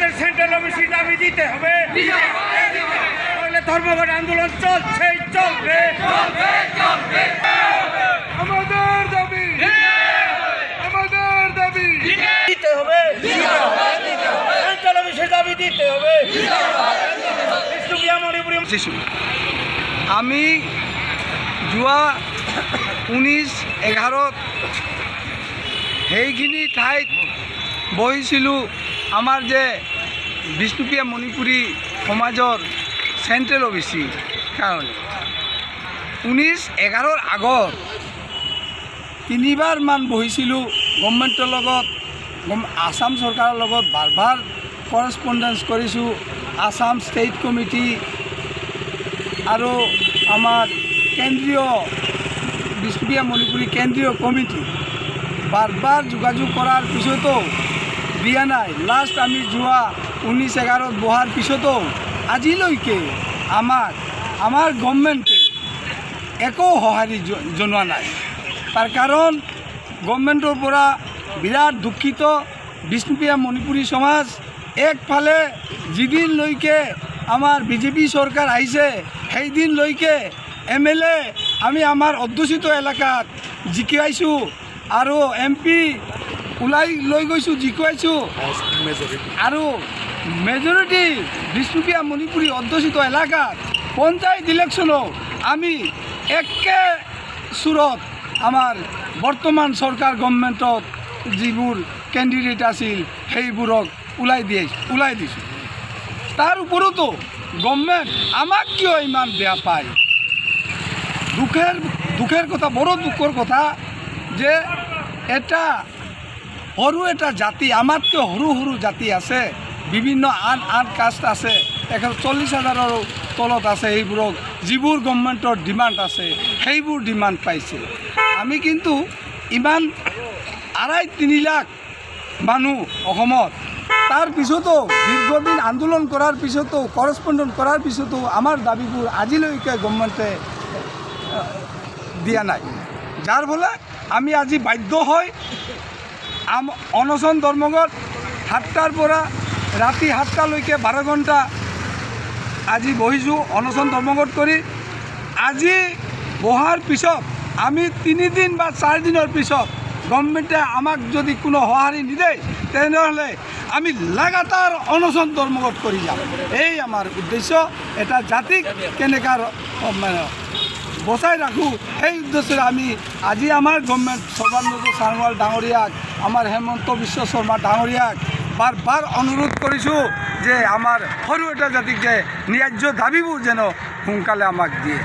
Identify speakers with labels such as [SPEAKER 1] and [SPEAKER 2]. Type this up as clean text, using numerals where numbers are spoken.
[SPEAKER 1] আমাদের সেন্ট্রাল অফিসে দাবি দিতে হবে, ধর্মঘট আন্দোলন চলছে, চলবে।
[SPEAKER 2] আমাদের দাবি
[SPEAKER 1] দিতে হবে, সেন্ট্রাল অফিসে দাবি দিতে হবে।
[SPEAKER 2] আমি যোৱা 19-11 সেইখিনি ঠাইত বহিছিলোঁ। আমাৰ যে বিষ্ণুপ্ৰিয়া মণিপুৰী সমাজৰ চেণ্ট্ৰেল অফিচি কাৰণে 19-11 আগত 3বাৰমান বহিছিলোঁ গভৰ্ণমেণ্টৰ লগত, আসাম চৰকাৰৰ লগত বাৰ কৰেছপণ্ডেঞ্চ কৰিছোঁ। আসাম ষ্টেট কমিটি আৰু আমাৰ কেন্দ্ৰীয় বিষ্ণুপ্ৰিয়া মণিপুৰী কেন্দ্ৰীয় কমিটি বাৰ যোগাযোগ কৰাৰ পিছতো দিয়া নাই। লাষ্ট আমি যোৱা 19-11 বহাৰ পিছতো আজিলৈকে আমাৰ গভৰ্ণমেণ্টে একো সঁহাৰি জনোৱা নাই। তাৰ কাৰণ গভৰ্ণমেণ্টৰ পৰা বিৰাট দুখিত বিষ্ণুপ্ৰিয়া মণিপুৰী সমাজ। একফালে যিদিনলৈকে আমাৰ বিজেপি চৰকাৰ আহিছে সেইদিনলৈকে MLA আমি আমাৰ অধ্যুষিত এলেকাত জিকাইছোঁ আৰু MP ওলাই লৈ গৈছোঁ, জিকাইছোঁ। আৰু মেজৰিটি বিষ্ণুপ্ৰিয়া মণিপুৰী অধ্যুষিত এলেকাত পঞ্চায়ত ইলেকশ্যনো আমি একে সুৰত আমাৰ বৰ্তমান চৰকাৰ গভৰ্ণমেণ্টত যিবোৰ কেণ্ডিডেট আছিল সেইবোৰক ওলাই দিছোঁ। তাৰ ওপৰতো গভৰ্ণমেণ্ট আমাক কিয় ইমান বেয়া পায়? দুখেৰ কথা, বড় দুখৰ কথা যে এটা সৰু এটা জাতি, আমাতকৈ সৰু জাতি আছে, বিভিন্ন আন কাষ্ট আছে, 140,000ৰ তলত আছে। সেইবোৰক যিবোৰ গভৰ্ণমেণ্টৰ ডিমাণ্ড আছে সেইবোৰ ডিমাণ্ড পাইছে। আমি কিন্তু ইমান 2.5-3 লাখ মানুহ অসমত, তাৰ পিছতো দীৰ্ঘদিন আন্দোলন কৰাৰ পিছতো, কৰেছপণ্ডেঞ্চ কৰাৰ পিছতো আমাৰ দাবীবোৰ আজিলৈকে গভৰ্ণমেণ্টে দিয়া নাই। যাৰ ফলত আমি আজি বাধ্য হৈ অনশন ধৰ্মঘট 7টাৰ পৰা ৰাতি 7টালৈকে 12 ঘণ্টা আজি বহিছোঁ অনশন ধৰ্মঘট কৰি। আজি বহাৰ পিছত আমি 3 দিন বা 4 দিনৰ পিছত গভৰ্ণমেণ্টে আমাক যদি কোনো সঁহাৰি নিদিয়ে তেনেহ'লে আমি লাগাতাৰ অনশন ধৰ্মঘট কৰি যাম। এই আমাৰ উদ্দেশ্য। এটা জাতিক কেনেকৈ বচাই ৰাখোঁ সেই উদ্দেশ্যে আমি আজি আমাৰ গভৰ্ণমেণ্ট সৰ্বানন্দ সোণোৱাল ডাঙৰীয়াক, আমাৰ হেমন্ত বিশ্ব শৰ্মা ডাঙৰীয়াক বাৰ অনুৰোধ কৰিছোঁ যে আমাৰ সৰু এটা জাতিক যে ন্যায্য দাবীবোৰ যেন সোনকালে আমাক দিয়ে।